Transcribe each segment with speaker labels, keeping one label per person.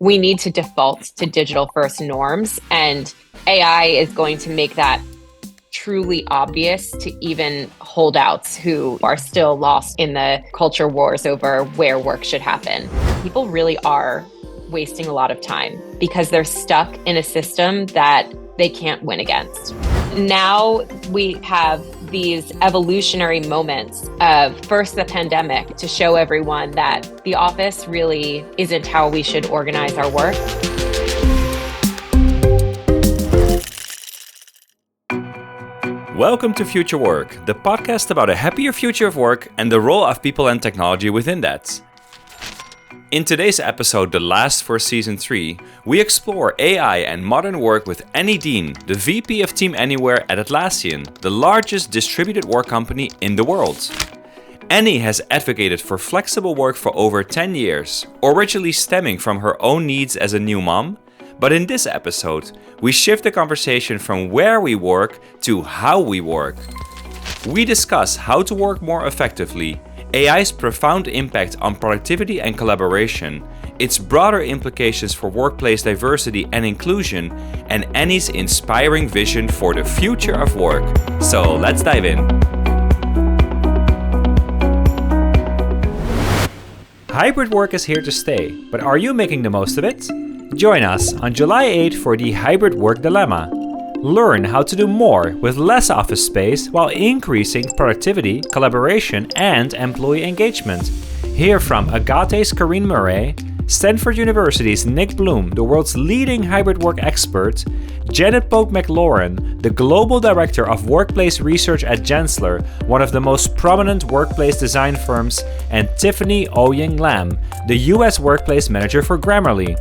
Speaker 1: we need to default to digital first norms, and AI is going to make that truly obvious to even holdouts who are still lost in the culture wars over where work should happen. People really are wasting a lot of time because they're stuck in a system that they can't win against. Now we have these evolutionary moments of first the pandemic to show everyone that the office really isn't how we should organize our work.
Speaker 2: Welcome to Future Work, the podcast about a happier future of work and the role of people and technology within that. In today's episode, the last for Season 3, we explore AI and modern work with Annie Dean, the VP of Team Anywhere at Atlassian, the largest distributed work company in the world. Annie has advocated for flexible work for over 10 years, originally stemming from her own needs as a new mom. But in this episode, we shift the conversation from where we work to how we work. We discuss how to work more effectively, AI's profound impact on productivity and collaboration, its broader implications for workplace diversity and inclusion, and Annie's inspiring vision for the future of work. So let's dive in. Hybrid work is here to stay, but are you making the most of it? Join us on July 8 for the Hybrid Work Dilemma. Learn how to do more with less office space while increasing productivity, collaboration, and employee engagement. Hear from Agate's Corinne Murray, Stanford University's Nick Bloom, the world's leading hybrid work expert, Janet Pope McLaurin, the Global Director of Workplace Research at Gensler, one of the most prominent workplace design firms, and Tiffany Ouyang Lam, the US Workplace Manager for Grammarly.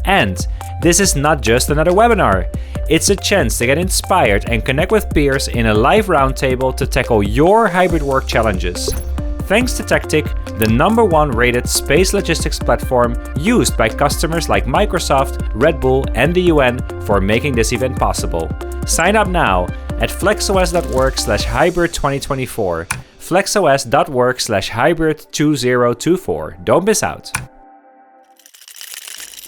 Speaker 2: And this is not just another webinar. It's a chance to get inspired and connect with peers in a live roundtable to tackle your hybrid work challenges. Thanks to Tactic, the #1 rated space logistics platform used by customers like Microsoft, Redbull, and the UN for making this event possible. Sign up now at flexos.work/hybrid2024. flexos.work/hybrid2024. Don't miss out.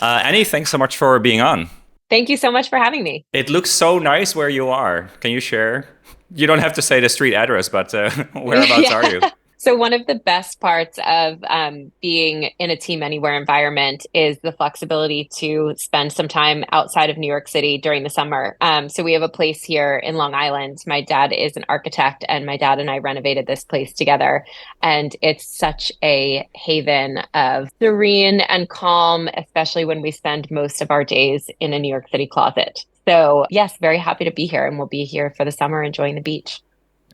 Speaker 2: Annie, thanks so much for being on.
Speaker 1: Thank you so much for having me.
Speaker 2: It looks so nice where you are. Can you share? You don't have to say the street address, but whereabouts are you?
Speaker 1: So one of the best parts of being in a Team Anywhere environment is the flexibility to spend some time outside of New York City during the summer. So we have a place here in Long Island. My dad is an architect, and my dad and I renovated this place together. And it's such a haven of serene and calm, especially when we spend most of our days in a New York City closet. So yes, very happy to be here, and we'll be here for the summer enjoying the beach.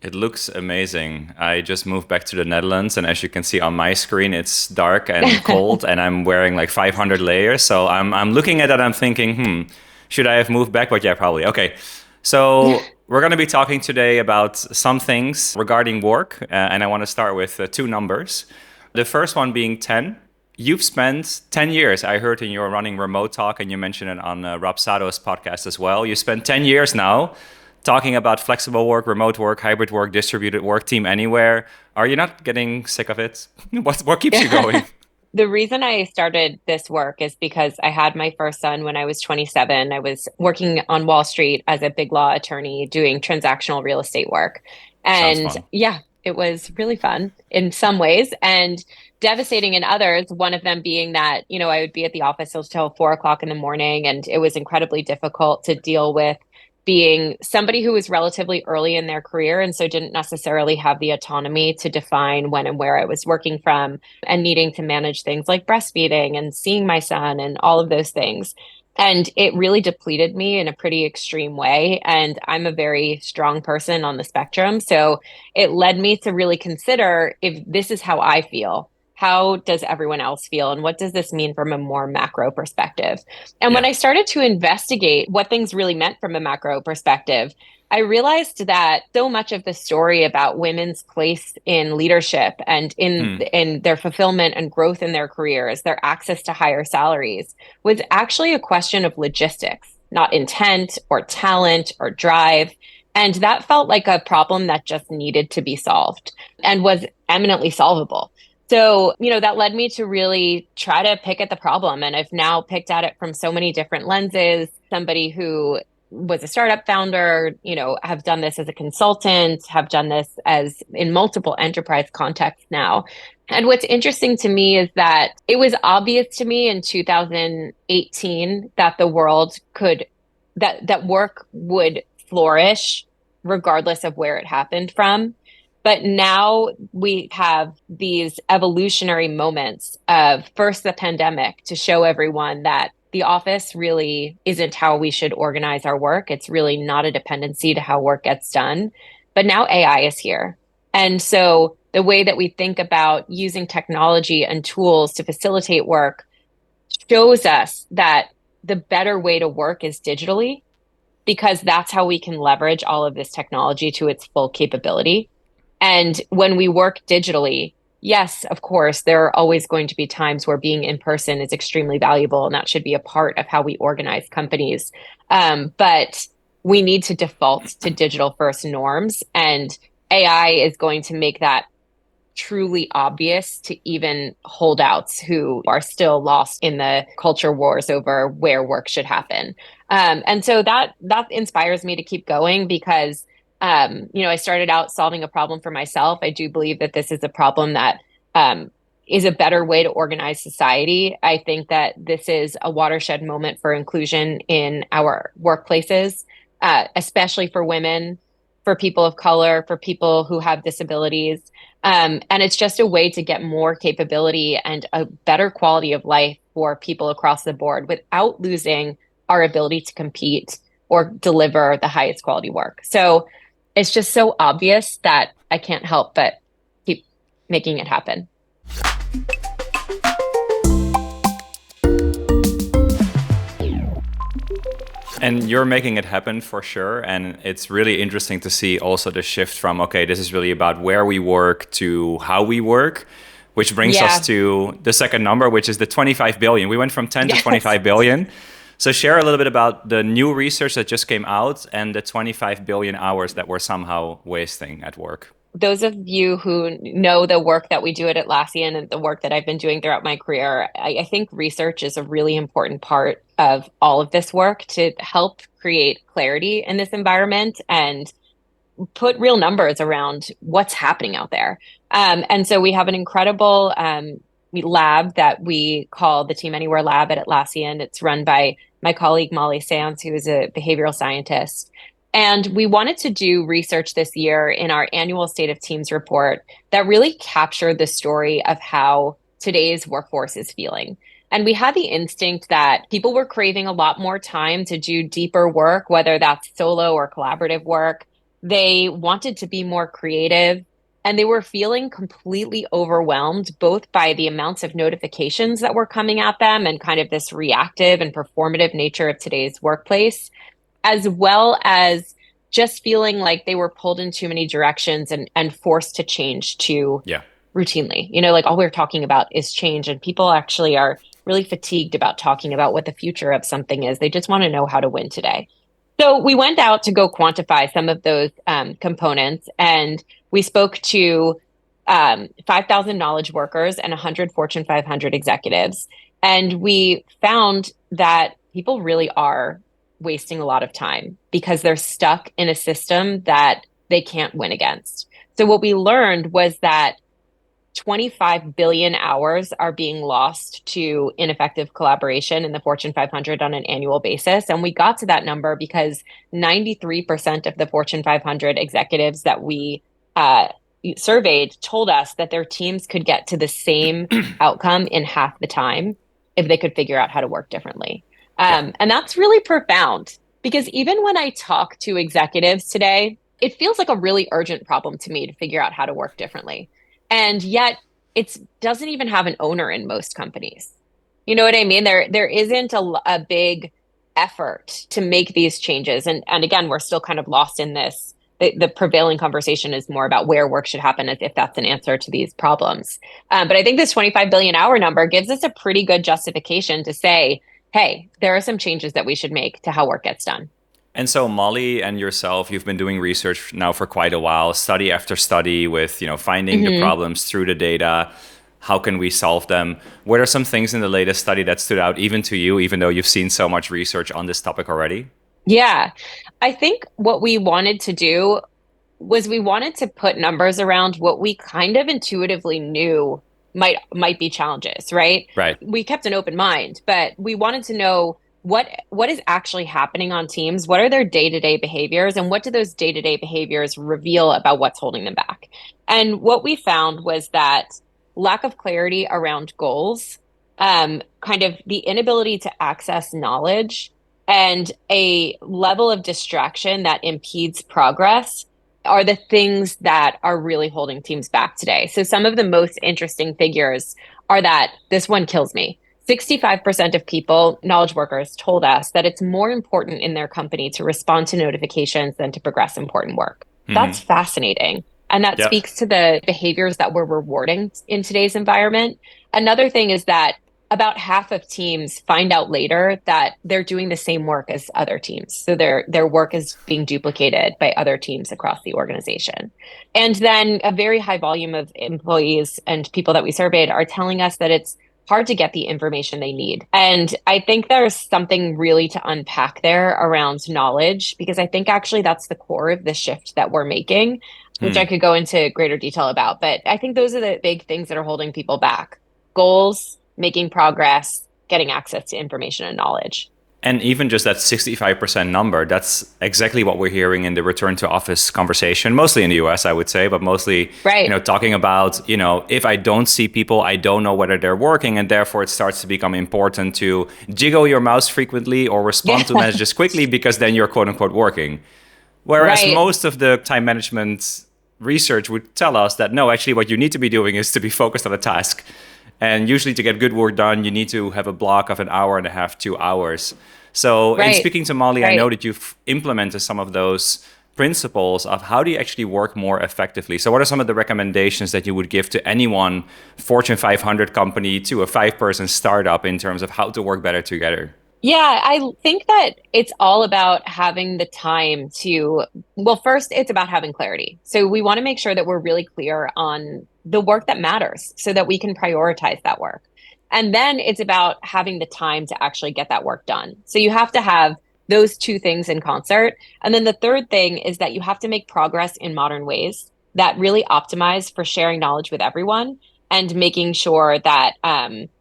Speaker 2: It looks amazing. I just moved back to the Netherlands, and as you can see on my screen, it's dark and cold, and I'm wearing like 500 layers. So I'm looking at that, I'm thinking, should I have moved back? But yeah, probably. Okay. So we're going to be talking today about some things regarding work, and I want to start with 2 numbers. The first one being 10. You've spent 10 years, I heard in your Running Remote talk, and you mentioned it on Rob Sado's podcast as well. You spent 10 years now talking about flexible work, remote work, hybrid work, distributed work, Team Anywhere. Are you not getting sick of it? What keeps you going?
Speaker 1: The reason I started this work is because I had my first son when I was 27. I was working on Wall Street as a big law attorney doing transactional real estate work. And yeah, it was really fun in some ways and devastating in others. One of them being that, I would be at the office until 4:00 in the morning, and it was incredibly difficult to deal with being somebody who was relatively early in their career and so didn't necessarily have the autonomy to define when and where I was working from, and needing to manage things like breastfeeding and seeing my son and all of those things. And it really depleted me in a pretty extreme way. And I'm a very strong person on the spectrum. So it led me to really consider, if this is how I feel, how does everyone else feel? And what does this mean from a more macro perspective? And when I started to investigate what things really meant from a macro perspective, I realized that so much of the story about women's place in leadership and in their fulfillment and growth in their careers, their access to higher salaries, was actually a question of logistics, not intent or talent or drive. And that felt like a problem that just needed to be solved and was eminently solvable. So, that led me to really try to pick at the problem. And I've now picked at it from so many different lenses. Somebody who was a startup founder, have done this as a consultant, have done this as in multiple enterprise contexts now. And what's interesting to me is that it was obvious to me in 2018 that the world could, that work would flourish regardless of where it happened from. But now we have these evolutionary moments of first the pandemic to show everyone that the office really isn't how we should organize our work. It's really not a dependency to how work gets done. But now AI is here. And so the way that we think about using technology and tools to facilitate work shows us that the better way to work is digitally, because that's how we can leverage all of this technology to its full capability. And when we work digitally, yes, of course, there are always going to be times where being in person is extremely valuable, and that should be a part of how we organize companies. But we need to default to digital first norms, and AI is going to make that truly obvious to even holdouts who are still lost in the culture wars over where work should happen. And so that inspires me to keep going because I started out solving a problem for myself. I do believe that this is a problem that is a better way to organize society. I think that this is a watershed moment for inclusion in our workplaces, especially for women, for people of color, for people who have disabilities. And it's just a way to get more capability and a better quality of life for people across the board without losing our ability to compete or deliver the highest quality work. So it's just so obvious that I can't help but keep making it happen.
Speaker 2: And you're making it happen for sure. And it's really interesting to see also the shift from, okay, this is really about where we work to how we work, which brings
Speaker 1: Yeah.
Speaker 2: us to the second number, which is the 25 billion. We went from 10 to
Speaker 1: Yes.
Speaker 2: 25 billion. So share a little bit about the new research that just came out and the 25 billion hours that we're somehow wasting at work.
Speaker 1: Those of you who know the work that we do at Atlassian and the work that I've been doing throughout my career, I think research is a really important part of all of this work to help create clarity in this environment and put real numbers around what's happening out there. And so we have an incredible lab that we call the Team Anywhere Lab at Atlassian. It's run by my colleague Molly Sands, who is a behavioral scientist. And we wanted to do research this year in our annual State of Teams report that really captured the story of how today's workforce is feeling. And we had the instinct that people were craving a lot more time to do deeper work, whether that's solo or collaborative work. They wanted to be more creative, and they were feeling completely overwhelmed, both by the amounts of notifications that were coming at them and kind of this reactive and performative nature of today's workplace, as well as just feeling like they were pulled in too many directions and forced to change too routinely. Like all we're talking about is change, and people actually are really fatigued about talking about what the future of something is. They just want to know how to win today. So we went out to go quantify some of those components, and we spoke to 5,000 knowledge workers and 100 Fortune 500 executives. And we found that people really are wasting a lot of time because they're stuck in a system that they can't win against. So what we learned was that 25 billion hours are being lost to ineffective collaboration in the Fortune 500 on an annual basis. And we got to that number because 93% of the Fortune 500 executives that we surveyed told us that their teams could get to the same outcome in half the time if they could figure out how to work differently. And that's really profound because even when I talk to executives today, it feels like a really urgent problem to me to figure out how to work differently. And yet it doesn't even have an owner in most companies. You know what I mean? There isn't a big effort to make these changes. And again, we're still kind of lost in this. The prevailing conversation is more about where work should happen as if that's an answer to these problems. But I think this 25 billion hour number gives us a pretty good justification to say, hey, there are some changes that we should make to how work gets done.
Speaker 2: And so Molly and yourself, you've been doing research now for quite a while, study after study with, finding the problems through the data. How can we solve them? What are some things in the latest study that stood out even to you, even though you've seen so much research on this topic already?
Speaker 1: Yeah. I think what we wanted to do was we wanted to put numbers around what we kind of intuitively knew might be challenges, right?
Speaker 2: Right.
Speaker 1: We kept an open mind, but we wanted to know what is actually happening on teams, what are their day-to-day behaviors, and what do those day-to-day behaviors reveal about what's holding them back. And what we found was that lack of clarity around goals, kind of the inability to access knowledge, and a level of distraction that impedes progress are the things that are really holding teams back today. So some of the most interesting figures are that this one kills me. 65% of people, knowledge workers, told us that it's more important in their company to respond to notifications than to progress important work. That's
Speaker 2: Mm-hmm.
Speaker 1: fascinating. And that
Speaker 2: Yep.
Speaker 1: speaks to the behaviors that we're rewarding in today's environment. Another thing is that about half of teams find out later that they're doing the same work as other teams. So their work is being duplicated by other teams across the organization. And then a very high volume of employees and people that we surveyed are telling us that it's hard to get the information they need. And I think there's something really to unpack there around knowledge, because I think actually that's the core of the shift that we're making, which I
Speaker 2: Hmm.
Speaker 1: could go into greater detail about. But I think those are the big things that are holding people back: goals, making progress, getting access to information and knowledge.
Speaker 2: And even just that 65% number, that's exactly what we're hearing in the return to office conversation, mostly in the US, I would say, but mostly,
Speaker 1: Right.
Speaker 2: talking about, if I don't see people, I don't know whether they're working. And therefore, it starts to become important to jiggle your mouse frequently or
Speaker 1: Yeah.
Speaker 2: respond to messages quickly because then you're quote unquote working. Whereas
Speaker 1: Right.
Speaker 2: most of the time management research would tell us that no, actually, what you need to be doing is to be focused on a task. And usually, to get good work done, you need to have a block of an hour and a half, 2 hours. So, in
Speaker 1: Right.
Speaker 2: speaking to Molly, I know
Speaker 1: Right.
Speaker 2: that you've implemented some of those principles of how do you actually work more effectively. So, what are some of the recommendations that you would give to anyone, Fortune 500 company to a 5-person startup, in terms of how to work better together?
Speaker 1: Yeah, I think that it's all about having the time to, well, first, it's about having clarity. So we want to make sure that we're really clear on the work that matters so that we can prioritize that work. And then it's about having the time to actually get that work done. So you have to have those two things in concert. And then the third thing is that you have to make progress in modern ways that really optimize for sharing knowledge with everyone and making sure that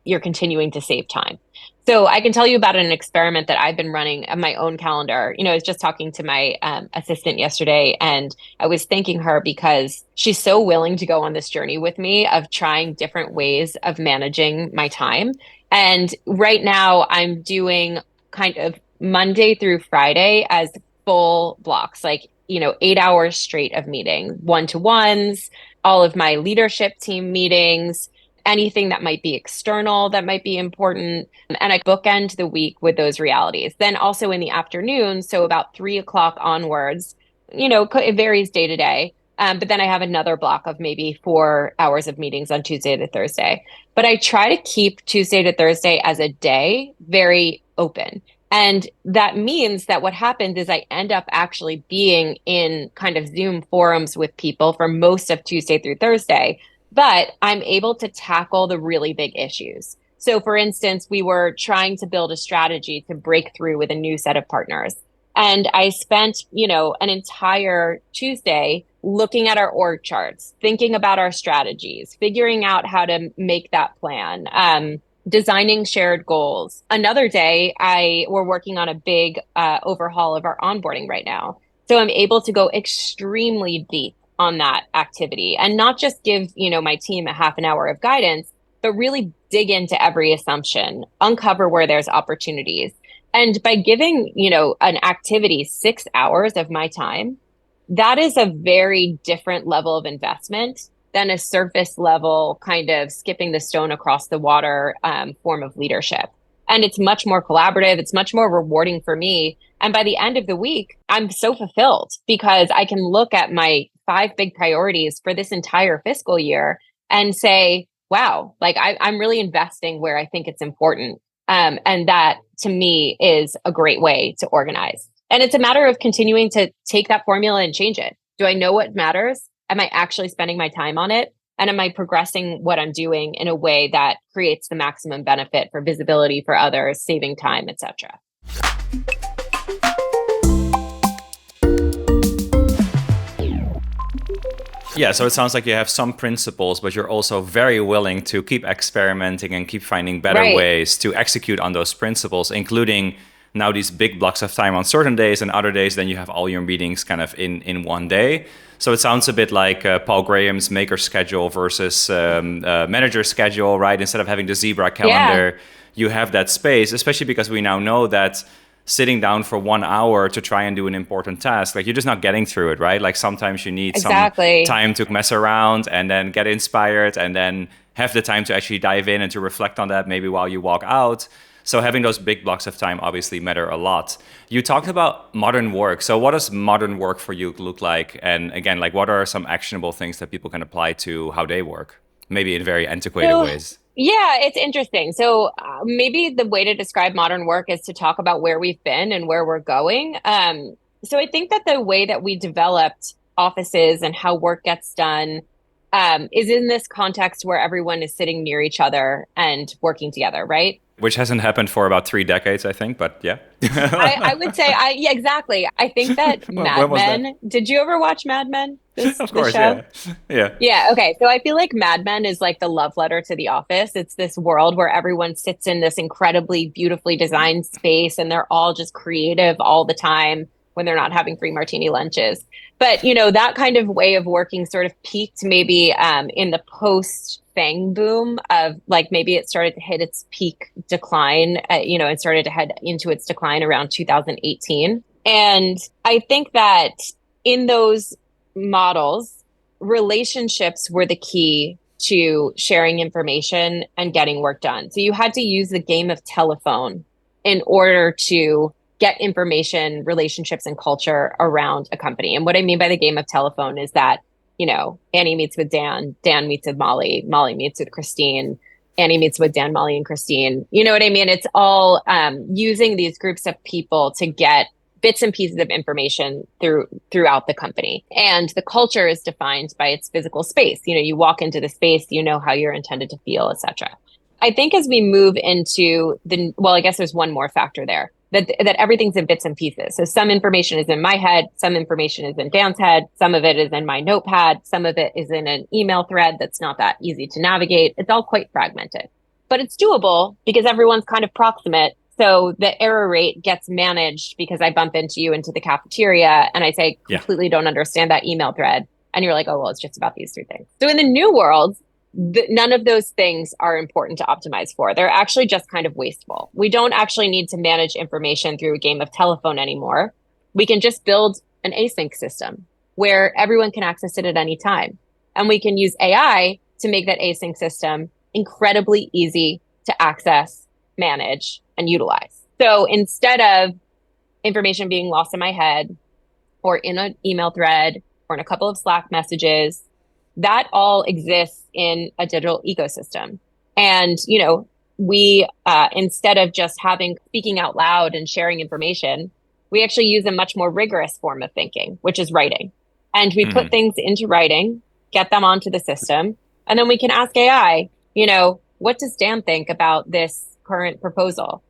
Speaker 1: you're continuing to save time. So I can tell you about an experiment that I've been running on my own calendar. I was just talking to my assistant yesterday, and I was thanking her because she's so willing to go on this journey with me of trying different ways of managing my time. And right now, I'm doing kind of Monday through Friday as full blocks, like 8 hours straight of meetings, one-to-ones, all of my leadership team meetings, anything that might be external that might be important. And I bookend the week with those realities. Then also in the afternoon, so about 3 o'clock onwards, it varies day to day. But then I have another block of maybe 4 hours of meetings on Tuesday to Thursday. But I try to keep Tuesday to Thursday as a day very open. And that means that what happens is I end up actually being in kind of Zoom forums with people for most of Tuesday through Thursday, but I'm able to tackle the really big issues. So, for instance, we were trying to build a strategy to break through with a new set of partners. And I spent, an entire Tuesday looking at our org charts, thinking about our strategies, figuring out how to make that plan, designing shared goals. Another day, we're working on a big overhaul of our onboarding right now. So I'm able to go extremely deep on that activity and not just give, my team a half an hour of guidance, but really dig into every assumption, uncover where there's opportunities. And by giving, an activity 6 hours of my time, that is a very different level of investment than a surface level kind of skipping the stone across the water form of leadership. And it's much more collaborative. It's much more rewarding for me. And by the end of the week, I'm so fulfilled because I can look at my 5 big priorities for this entire fiscal year and say, wow, like I'm really investing where I think it's important. And that to me is a great way to organize. And it's a matter of continuing to take that formula and change it. Do I know what matters? Am I actually spending my time on it? And am I progressing what I'm doing in a way that creates the maximum benefit for visibility for others, saving time, etc.?
Speaker 2: Yeah, so it sounds like you have some principles, but you're also very willing to keep experimenting and keep finding better
Speaker 1: Right.
Speaker 2: ways to execute on those principles, including now these big blocks of time on certain days, and other days then you have all your meetings kind of in one day. So it sounds a bit like Paul Graham's maker schedule versus manager schedule, right? Instead of having the zebra
Speaker 1: Yeah,
Speaker 2: calendar, you have that space, especially because we now know that sitting down for 1 hour to try and do an important task, like you're just not getting through it, right? Like sometimes you need some
Speaker 1: exactly.
Speaker 2: time to mess around and then get inspired and then have the time to actually dive in and to reflect on that maybe while you walk out. So having those big blocks of time obviously matter a lot. You talked about modern work. So what does modern work for you look like? And again, like what are some actionable things that people can apply to how they work? Maybe in very antiquated
Speaker 1: So,
Speaker 2: ways.
Speaker 1: yeah, it's interesting. So, maybe the way to describe modern work is to talk about where we've been and where we're going. So, I think that the way that we developed offices and how work gets done is in this context where everyone is sitting near each other and working together, right?
Speaker 2: Which hasn't happened for about 3 decades, I think, but yeah.
Speaker 1: I would say yeah, exactly. I think that
Speaker 2: When
Speaker 1: Mad
Speaker 2: was that?
Speaker 1: Men, did you ever watch Mad Men?
Speaker 2: Of
Speaker 1: This
Speaker 2: course,
Speaker 1: show?
Speaker 2: yeah. Yeah.
Speaker 1: Yeah, okay. So I feel like Mad Men is like the love letter to The Office. It's this world where everyone sits in this incredibly beautifully designed space and they're all just creative all the time when they're not having free martini lunches. But, that kind of way of working sort of peaked maybe in the post Fang boom of like maybe it started to hit its peak decline, it started to head into its decline around 2018. And I think that in those models, relationships were the key to sharing information and getting work done. So you had to use the game of telephone in order to get information, relationships, and culture around a company. And what I mean by the game of telephone is that, Annie meets with Dan, Dan meets with Molly, Molly meets with Christine, Annie meets with Dan, Molly, and Christine. You know what I mean? It's all using these groups of people to get bits and pieces of information throughout the company. And the culture is defined by its physical space. You walk into the space, you know how you're intended to feel, etc. I think as we move into I guess there's one more factor there that everything's in bits and pieces. So some information is in my head, some information is in Dan's head, some of it is in my notepad, some of it is in an email thread that's not that easy to navigate. It's all quite fragmented, but it's doable because everyone's kind of proximate. So the error rate gets managed because I bump into you into the cafeteria and I say,
Speaker 2: Yeah.
Speaker 1: completely don't understand that email thread. And you're like, oh, well, it's just about these three things. So in the new world, none of those things are important to optimize for. They're actually just kind of wasteful. We don't actually need to manage information through a game of telephone anymore. We can just build an async system where everyone can access it at any time. And we can use AI to make that async system incredibly easy to access, manage, and utilize. So instead of information being lost in my head or in an email thread or in a couple of Slack messages, that all exists in a digital ecosystem. And, we, instead of just speaking out loud and sharing information, we actually use a much more rigorous form of thinking, which is writing. And we put things into writing, get them onto the system, and then we can ask AI, what does Dan think about this current proposal?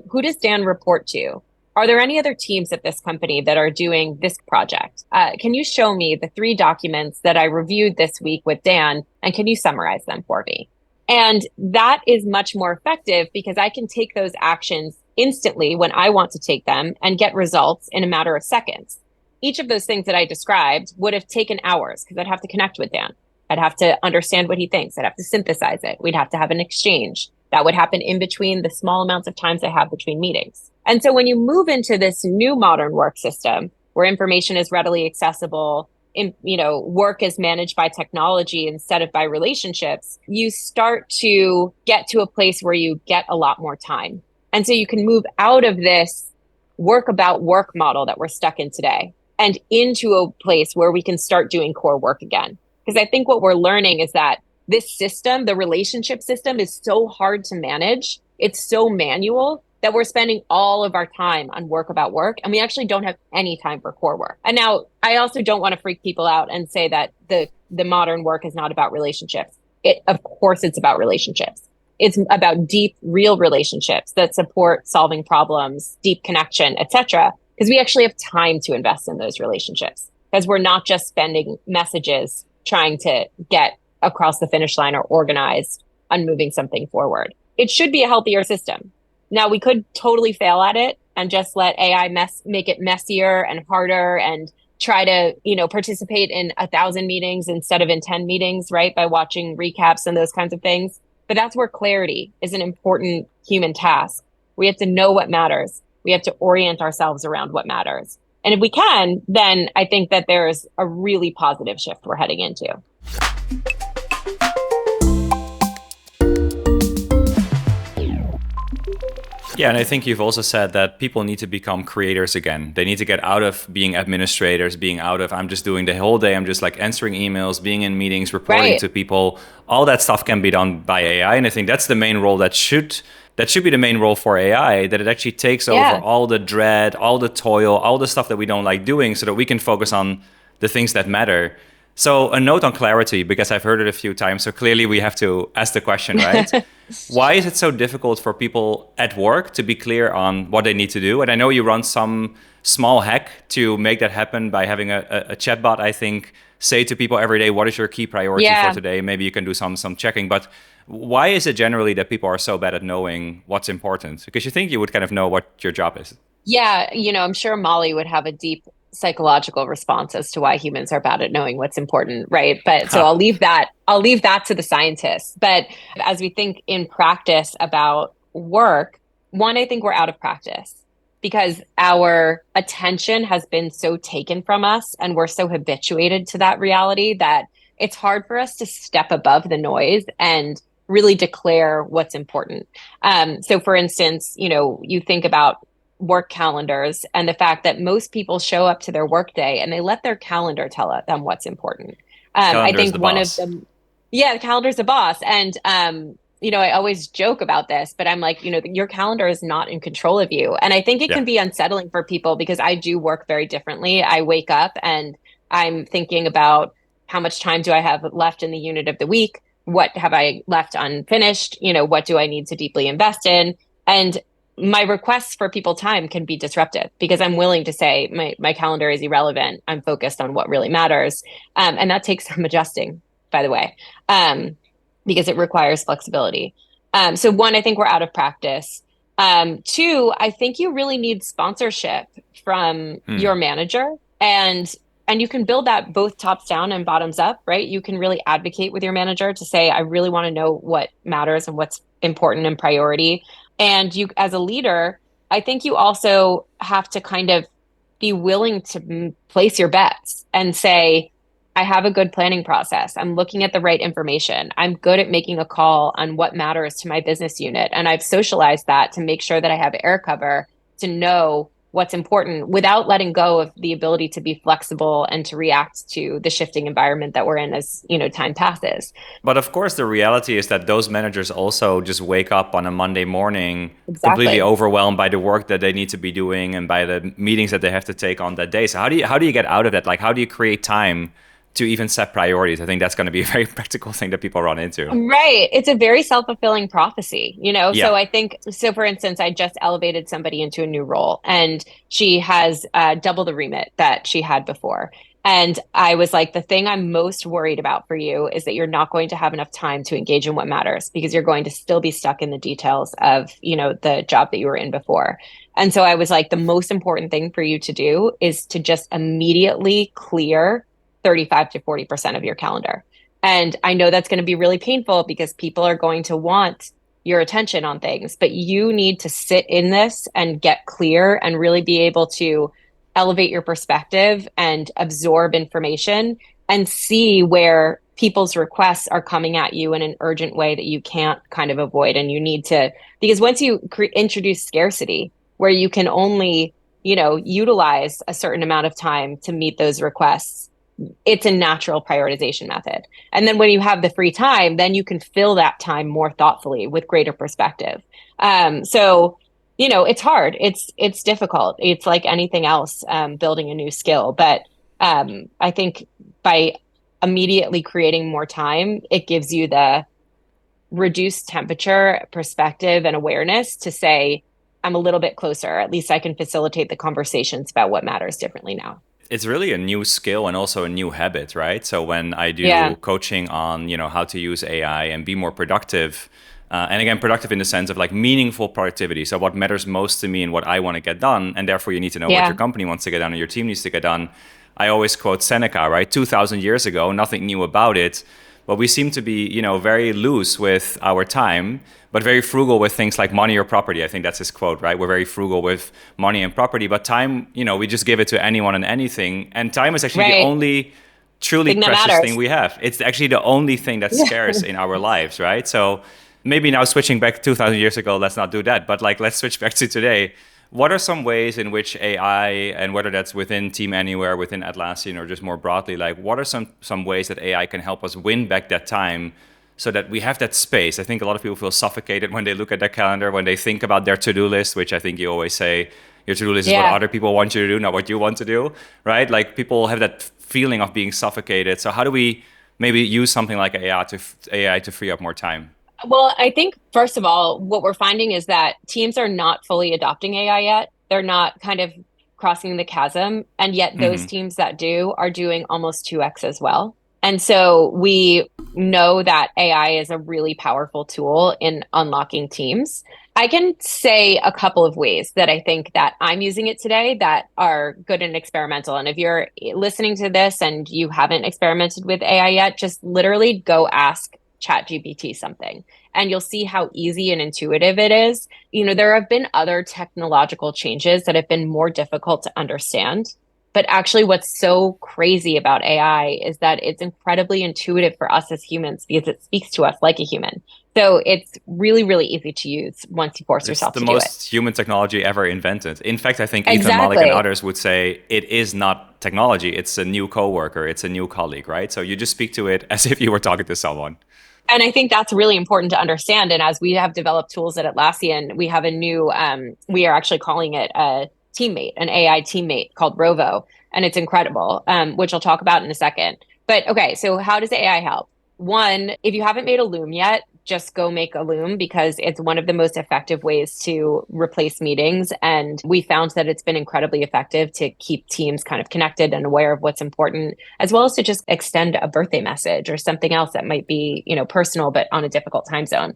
Speaker 1: Who does Dan report to? Are there any other teams at this company that are doing this project? Can you show me the 3 documents that I reviewed this week with Dan, and can you summarize them for me? And that is much more effective because I can take those actions instantly when I want to take them and get results in a matter of seconds. Each of those things that I described would have taken hours because I'd have to connect with Dan. I'd have to understand what he thinks. I'd have to synthesize it. We'd have to have an exchange. That would happen in between the small amounts of times I have between meetings. And so when you move into this new modern work system where information is readily accessible, work is managed by technology instead of by relationships, you start to get to a place where you get a lot more time. And so you can move out of this work about work model that we're stuck in today and into a place where we can start doing core work again. Because I think what we're learning is that this system, the relationship system, is so hard to manage. It's so manual that we're spending all of our time on work about work, and we actually don't have any time for core work. And now I also don't want to freak people out and say that the the modern work is not about relationships. Of course, it's about relationships. It's about deep, real relationships that support solving problems, deep connection, etc. Because we actually have time to invest in those relationships because we're not just spending messages trying to get across the finish line or organized on moving something forward. It should be a healthier system. Now we could totally fail at it and just let AI make it messier and harder and try to, participate in 1,000 meetings instead of in 10 meetings, right? By watching recaps and those kinds of things. But that's where clarity is an important human task. We have to know what matters. We have to orient ourselves around what matters. And if we can, then I think that there's a really positive shift we're heading into.
Speaker 2: Yeah, and I think you've also said that people need to become creators again. They need to get out of being administrators, being out of, I'm just doing the whole day, I'm just like answering emails, being in meetings, reporting to people. All that stuff can be done by AI. And I think that's the main role that should be the main role for AI, that it actually takes over all the dread, all the toil, all the stuff that we don't like doing so that we can focus on the things that matter. So a note on clarity, because I've heard it a few times. So clearly we have to ask the question, right? Why is it so difficult for people at work to be clear on what they need to do? And I know you run some small hack to make that happen by having a chatbot, I think, say to people every day, what is your key priority for today? Maybe you can do some checking. But why is it generally that people are so bad at knowing what's important? Because you think you would kind of know what your job is.
Speaker 1: Yeah, I'm sure Molly would have a deep psychological response as to why humans are bad at knowing what's important, right? But so I'll leave that to the scientists. But as we think in practice about work, one, I think we're out of practice because our attention has been so taken from us and we're so habituated to that reality that it's hard for us to step above the noise and really declare what's important. So for instance, you think about work calendars and the fact that most people show up to their workday and they let their calendar tell them what's important. I think one of them, the calendar's the boss. And, I always joke about this, but I'm like, your calendar is not in control of you. And I think it can be unsettling for people because I do work very differently. I wake up and I'm thinking about how much time do I have left in the unit of the week? What have I left unfinished? What do I need to deeply invest in? And my requests for people time can be disruptive because I'm willing to say my calendar is irrelevant. I'm focused on what really matters. And that takes some adjusting, by the way, because it requires flexibility. So one, I think we're out of practice. Two, I think you really need sponsorship from your manager and you can build that both tops down and bottoms up, right? You can really advocate with your manager to say, I really want to know what matters and what's important and priority. And you, as a leader, I think you also have to kind of be willing to place your bets and say, I have a good planning process. I'm looking at the right information. I'm good at making a call on what matters to my business unit. And I've socialized that to make sure that I have air cover to know what's important without letting go of the ability to be flexible and to react to the shifting environment that we're in as time passes.
Speaker 2: But of course, the reality is that those managers also just wake up on a Monday morning completely overwhelmed by the work that they need to be doing and by the meetings that they have to take on that day. So how do you get out of that? Like, how do you create time to even set priorities? I think that's going to be a very practical thing that people run into.
Speaker 1: Right. It's a very self-fulfilling prophecy, So I think, for instance, I just elevated somebody into a new role and she has double the remit that she had before. And I was like, the thing I'm most worried about for you is that you're not going to have enough time to engage in what matters because you're going to still be stuck in the details of, the job that you were in before. And so I was like, the most important thing for you to do is to just immediately clear 35 to 40% of your calendar. And I know that's going to be really painful because people are going to want your attention on things, but you need to sit in this and get clear and really be able to elevate your perspective and absorb information and see where people's requests are coming at you in an urgent way that you can't kind of avoid. And you need to, because once you introduce scarcity where you can only, utilize a certain amount of time to meet those requests, it's a natural prioritization method. And then when you have the free time, then you can fill that time more thoughtfully with greater perspective. So, it's hard. It's difficult. It's like anything else, building a new skill. But I think by immediately creating more time, it gives you the reduced temperature perspective and awareness to say, I'm a little bit closer. At least I can facilitate the conversations about what matters differently now.
Speaker 2: It's really a new skill and also a new habit, right? So when I
Speaker 1: Yeah.
Speaker 2: do coaching on, how to use AI and be more productive, and again, productive in the sense of like meaningful productivity. So what matters most to me and what I want to get done, and therefore you need to know what your
Speaker 1: Yeah.
Speaker 2: company wants to get done and your team needs to get done. I always quote Seneca, right? 2,000 years ago, nothing new about it. But we seem to be, very loose with our time, but very frugal with things like money or property. I think that's his quote, right? We're very frugal with money and property, but time, we just give it to anyone and anything. And time is actually the
Speaker 1: Right.
Speaker 2: only truly
Speaker 1: Thing that
Speaker 2: precious thing
Speaker 1: matters.
Speaker 2: we have. It's actually the only thing that's
Speaker 1: Yeah.
Speaker 2: scarce in our lives, right? So maybe now switching back 2,000 years ago, let's not do that. But like, let's switch back to today. What are some ways in which AI, and whether that's within Team Anywhere, within Atlassian, or just more broadly, like what are some ways that AI can help us win back that time so that we have that space? I think a lot of people feel suffocated when they look at their calendar, when they think about their to-do list, which I think you always say your to-do list is what
Speaker 1: Yeah.
Speaker 2: other people want you to do, not what you want to do, right? Like people have that feeling of being suffocated. So how do we maybe use something like AI to free up more time?
Speaker 1: Well, I think first of all, what we're finding is that teams are not fully adopting AI yet. They're not kind of crossing the chasm. And yet those
Speaker 2: Hmm.
Speaker 1: teams that do are doing almost 2x as well. And so we know that AI is a really powerful tool in unlocking teams. I can say a couple of ways that I think that I'm using it today that are good and experimental. And if you're listening to this and you haven't experimented with AI yet, just literally go ask ChatGPT something and you'll see how easy and intuitive it is. There have been other technological changes that have been more difficult to understand. But actually, what's so crazy about AI is that it's incredibly intuitive for us as humans because it speaks to us like a human. So it's really, really easy to use once you force
Speaker 2: It's
Speaker 1: yourself
Speaker 2: the
Speaker 1: to do it.
Speaker 2: most human technology ever invented. In fact, I think Ethan Malik and
Speaker 1: Exactly.
Speaker 2: others would say it is not technology. It's a new coworker. It's a new colleague, right? So you just speak to it as if you were talking to someone.
Speaker 1: And I think that's really important to understand. And as we have developed tools at Atlassian, we have we are actually calling it a teammate, an AI teammate called Rovo. And it's incredible, which I'll talk about in a second. But okay, so how does AI help? One, if you haven't made a Loom yet, just go make a Loom because it's one of the most effective ways to replace meetings. And we found that it's been incredibly effective to keep teams kind of connected and aware of what's important, as well as to just extend a birthday message or something else that might be, personal, but on a difficult time zone.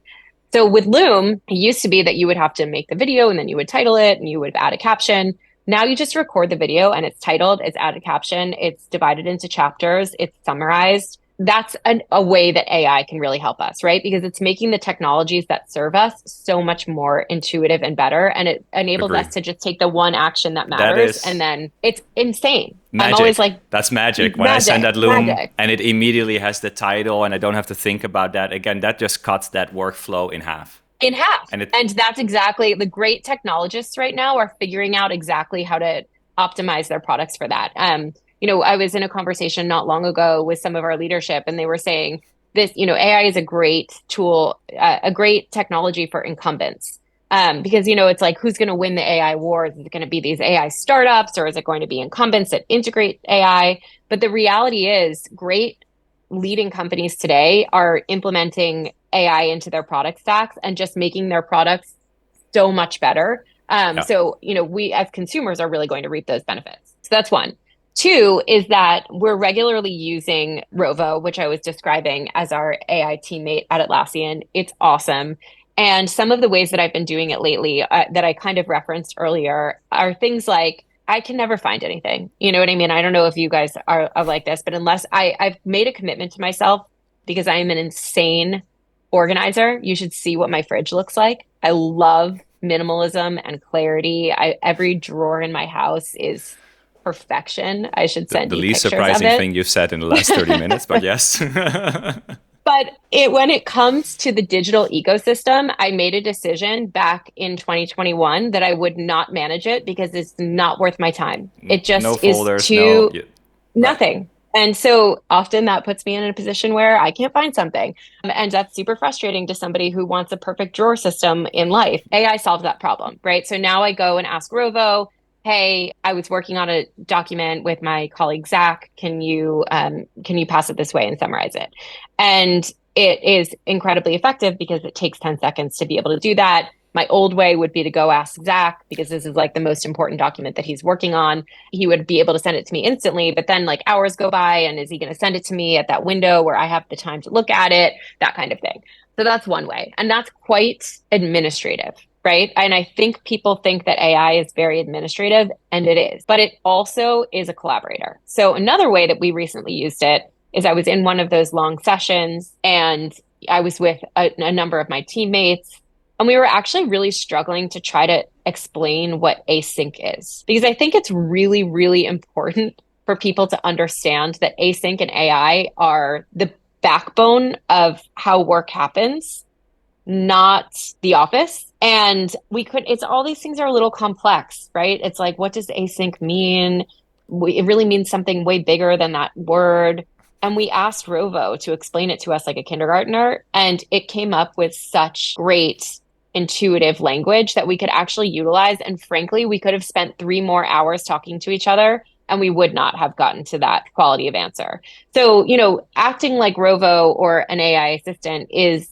Speaker 1: So with Loom, it used to be that you would have to make the video and then you would title it and you would add a caption. Now you just record the video and it's titled, it's added caption, it's divided into chapters, it's summarized. That's a way that AI can really help us, right? Because it's making the technologies that serve us so much more intuitive and better. And it enables us
Speaker 2: Agree.
Speaker 1: to just take the one action that
Speaker 2: That
Speaker 1: matters. And
Speaker 2: is
Speaker 1: then it's insane. I'm always
Speaker 2: magic.
Speaker 1: like,
Speaker 2: That's magic. When I send
Speaker 1: magic,
Speaker 2: that Loom
Speaker 1: magic
Speaker 2: and it immediately has the title and I don't have to think about that, again, that just cuts that workflow in half.
Speaker 1: in half.
Speaker 2: And it,
Speaker 1: And that's exactly the great technologists right now are figuring out exactly how to optimize their products for that. I was in a conversation not long ago with some of our leadership, and they were saying this, AI is a great tool, a great technology for incumbents. Because it's like who's going to win the AI wars? Is it going to be these AI startups, or is it going to be incumbents that integrate AI? But the reality is, great leading companies today are implementing AI into their product stacks and just making their products so much better.
Speaker 2: yeah,
Speaker 1: We as consumers are really going to reap those benefits. So that's one. Two is that we're regularly using Rovo, which I was describing as our AI teammate at Atlassian. It's awesome. And some of the ways that I've been doing it lately that I kind of referenced earlier are things like I can never find anything. You know what I mean? I don't know if you guys are like this, but unless I've made a commitment to myself because I am an insane organizer. You should see what my fridge looks like. I love minimalism and clarity. Every drawer in my house is perfection. I should
Speaker 2: the,
Speaker 1: send
Speaker 2: the
Speaker 1: you
Speaker 2: least
Speaker 1: pictures of
Speaker 2: surprising
Speaker 1: it.
Speaker 2: thing you've said in the last 30 minutes, but yes.
Speaker 1: But when it comes to the digital ecosystem, I made a decision back in 2021 that I would not manage it because it's not worth my time. It
Speaker 2: No
Speaker 1: just is
Speaker 2: folders, no.
Speaker 1: too
Speaker 2: Yeah, right.
Speaker 1: nothing. And so often that puts me in a position where I can't find something. And that's super frustrating to somebody who wants a perfect drawer system in life. AI solves that problem, right? So now I go and ask Rovo. hey, I was working on a document with my colleague Zach. Can you pass it this way and summarize it? And it is incredibly effective because it takes 10 seconds to be able to do that. My old way would be to go ask Zach because this is like the most important document that he's working on. He would be able to send it to me instantly, but then like hours go by and is he going to send it to me at that window where I have the time to look at it, that kind of thing. So that's one way. And that's quite administrative, right? And I think people think that AI is very administrative, and it is, but it also is a collaborator. So another way that we recently used it is I was in one of those long sessions and I was with a number of my teammates, and we were actually really struggling to try to explain what async is, because I think it's really, really important for people to understand that async and AI are the backbone of how work happens, not the office. And it's all these things are a little complex, right? It's like, what does async mean? It really means something way bigger than that word. And we asked Rovo to explain it to us like a kindergartner, and it came up with such great intuitive language that we could actually utilize. And frankly, we could have spent 3 more hours talking to each other and we would not have gotten to that quality of answer. So, acting like Rovo or an AI assistant is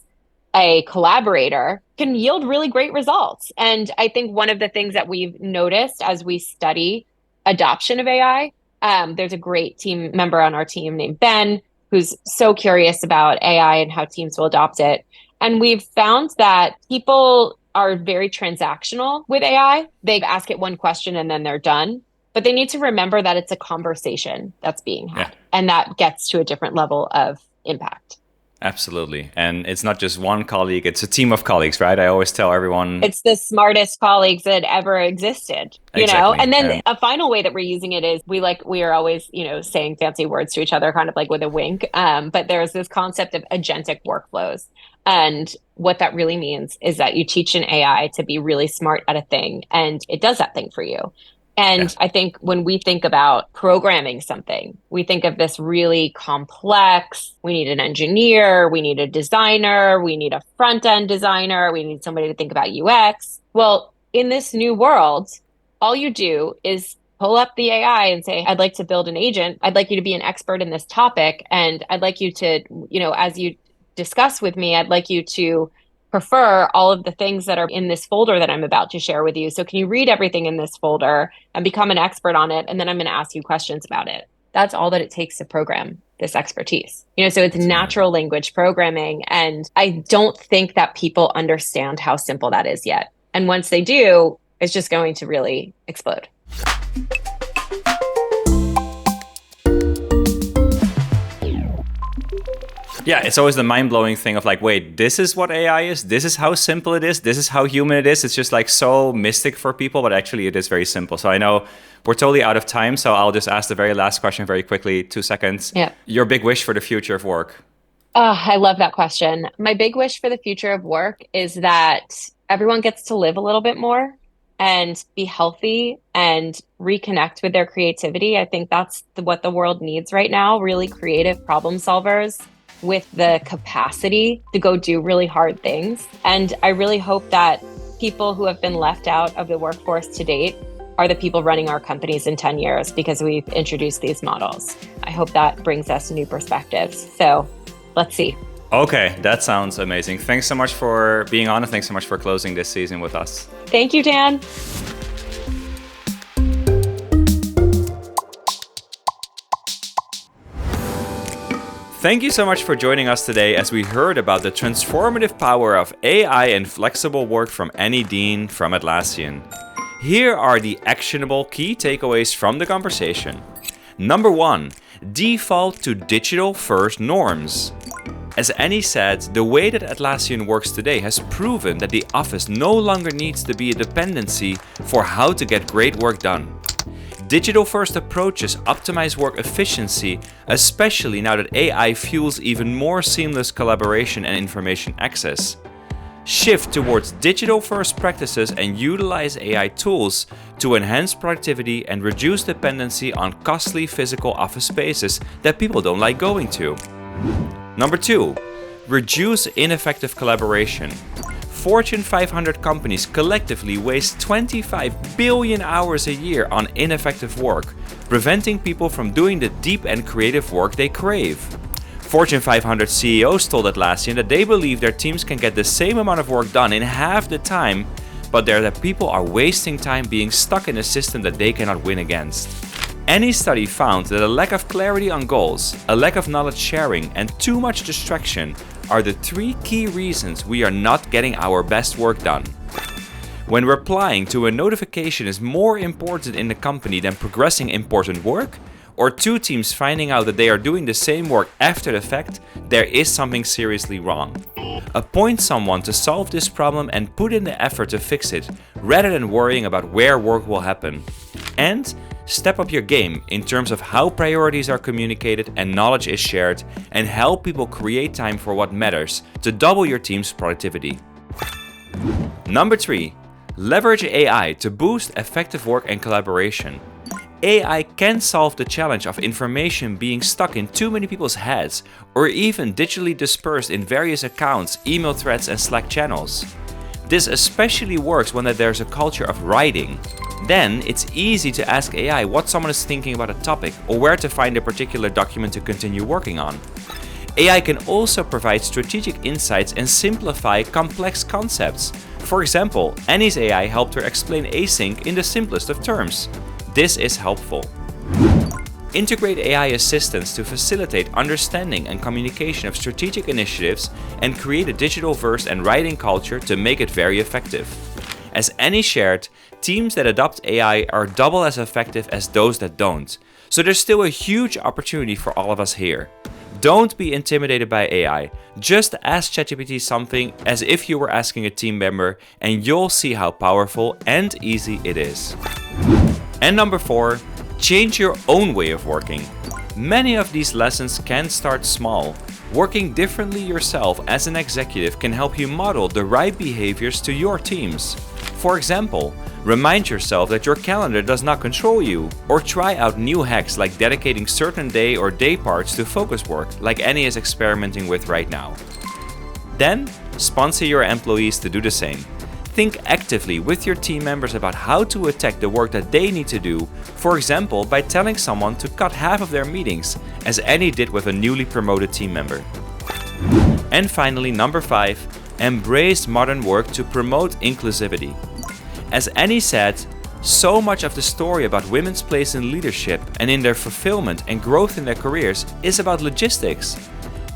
Speaker 1: a collaborator can yield really great results. And I think one of the things that we've noticed as we study adoption of AI, there's a great team member on our team named Ben, who's so curious about AI and how teams will adopt it. And we've found that people are very transactional with AI. They ask it one question and then they're done. But they need to remember that it's a conversation that's being had. Yeah. And that gets to a different level of impact.
Speaker 2: Absolutely. And it's not just one colleague, it's a team of colleagues, right? I always tell everyone
Speaker 1: it's the smartest colleagues that ever existed,
Speaker 2: exactly.
Speaker 1: And then a final way that we're using it is we are always, saying fancy words to each other, kind of like with a wink. But there's this concept of agentic workflows. And what that really means is that you teach an AI to be really smart at a thing, and it does that thing for you. And I think when we think about programming something, we think of this really complex, we need an engineer, we need a designer, we need a front-end designer, we need somebody to think about UX. Well, in this new world, all you do is pull up the AI and say, I'd like to build an agent. I'd like you to be an expert in this topic. And I'd like you to, as you discuss with me, I'd like you to prefer all of the things that are in this folder that I'm about to share with you. So can you read everything in this folder and become an expert on it? And then I'm going to ask you questions about it. That's all that it takes to program this expertise. So it's natural language programming. And I don't think that people understand how simple that is yet. And once they do, it's just going to really explode.
Speaker 2: Yeah, it's always the mind-blowing thing of like, wait, this is what AI is? This is how simple it is? This is how human it is? It's just like so mystic for people, but actually it is very simple. So I know we're totally out of time, so I'll just ask the very last question very quickly, 2 seconds.
Speaker 1: Yeah.
Speaker 2: Your big wish for the future of work?
Speaker 1: I love that question. My big wish for the future of work is that everyone gets to live a little bit more and be healthy and reconnect with their creativity. I think that's what the world needs right now, really creative problem solvers with the capacity to go do really hard things. And I really hope that people who have been left out of the workforce to date are the people running our companies in 10 years because we've introduced these models. I hope that brings us new perspectives. So let's see.
Speaker 2: Okay, that sounds amazing. Thanks so much for being on, and thanks so much for closing this season with us.
Speaker 1: Thank you, Dan.
Speaker 2: Thank you so much for joining us today as we heard about the transformative power of AI and flexible work from Annie Dean from Atlassian. Here are the actionable key takeaways from the conversation. Number 1, default to digital-first norms. As Annie said, the way that Atlassian works today has proven that the office no longer needs to be a dependency for how to get great work done. Digital-first approaches optimize work efficiency, especially now that AI fuels even more seamless collaboration and information access. Shift towards digital-first practices and utilize AI tools to enhance productivity and reduce dependency on costly physical office spaces that people don't like going to. Number 2, reduce ineffective collaboration. Fortune 500 companies collectively waste 25 billion hours a year on ineffective work, preventing people from doing the deep and creative work they crave. Fortune 500 CEOs told Atlassian that they believe their teams can get the same amount of work done in half the time, but that people are wasting time being stuck in a system that they cannot win against. Any study found that a lack of clarity on goals, a lack of knowledge sharing, and too much distraction are the 3 key reasons we are not getting our best work done. When replying to a notification is more important in the company than progressing important work, or 2 teams finding out that they are doing the same work after the fact, there is something seriously wrong. Appoint someone to solve this problem and put in the effort to fix it, rather than worrying about where work will happen. And step up your game in terms of how priorities are communicated and knowledge is shared, and help people create time for what matters to double your team's productivity. Number 3. Leverage AI to boost effective work and collaboration. AI can solve the challenge of information being stuck in too many people's heads, or even digitally dispersed in various accounts, email threads, and Slack channels. This especially works when there's a culture of writing. Then it's easy to ask AI what someone is thinking about a topic, or where to find a particular document to continue working on. AI can also provide strategic insights and simplify complex concepts. For example, Annie's AI helped her explain async in the simplest of terms. This is helpful. Integrate AI assistants to facilitate understanding and communication of strategic initiatives, and create a digital-first and writing culture to make it very effective. As Annie shared, teams that adopt AI are double as effective as those that don't. So there's still a huge opportunity for all of us here. Don't be intimidated by AI. Just ask ChatGPT something as if you were asking a team member, and you'll see how powerful and easy it is. And number 4, change your own way of working. Many of these lessons can start small. Working differently yourself as an executive can help you model the right behaviors to your teams. For example, remind yourself that your calendar does not control you, or try out new hacks like dedicating certain day or day parts to focus work, like Annie is experimenting with right now. Then, sponsor your employees to do the same. Think actively with your team members about how to attack the work that they need to do, for example by telling someone to cut half of their meetings, as Annie did with a newly promoted team member. And finally, number 5, embrace modern work to promote inclusivity. As Annie said, so much of the story about women's place in leadership and in their fulfillment and growth in their careers is about logistics.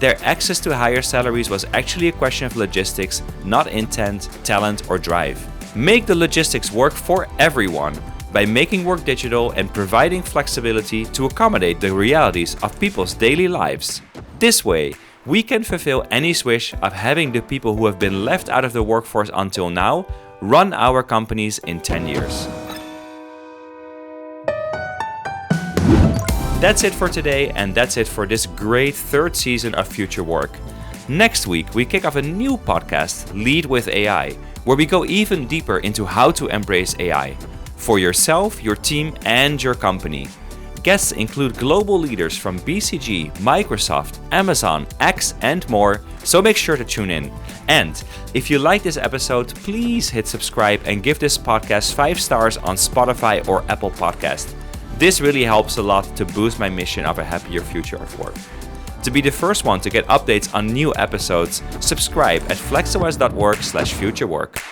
Speaker 2: Their access to higher salaries was actually a question of logistics, not intent, talent, or drive. Make the logistics work for everyone by making work digital and providing flexibility to accommodate the realities of people's daily lives. This way, we can fulfill Annie's wish of having the people who have been left out of the workforce until now run our companies in 10 years. That's it for today, and that's it for this great 3rd season of Future Work. Next week, we kick off a new podcast, Lead with AI, where we go even deeper into how to embrace AI for yourself, your team, and your company. Guests include global leaders from BCG, Microsoft, Amazon, X, and more, so make sure to tune in. And if you like this episode, please hit subscribe and give this podcast 5 stars on Spotify or Apple Podcast. This really helps a lot to boost my mission of a happier future of work. To be the first one to get updates on new episodes, subscribe at flexos.org/futurework.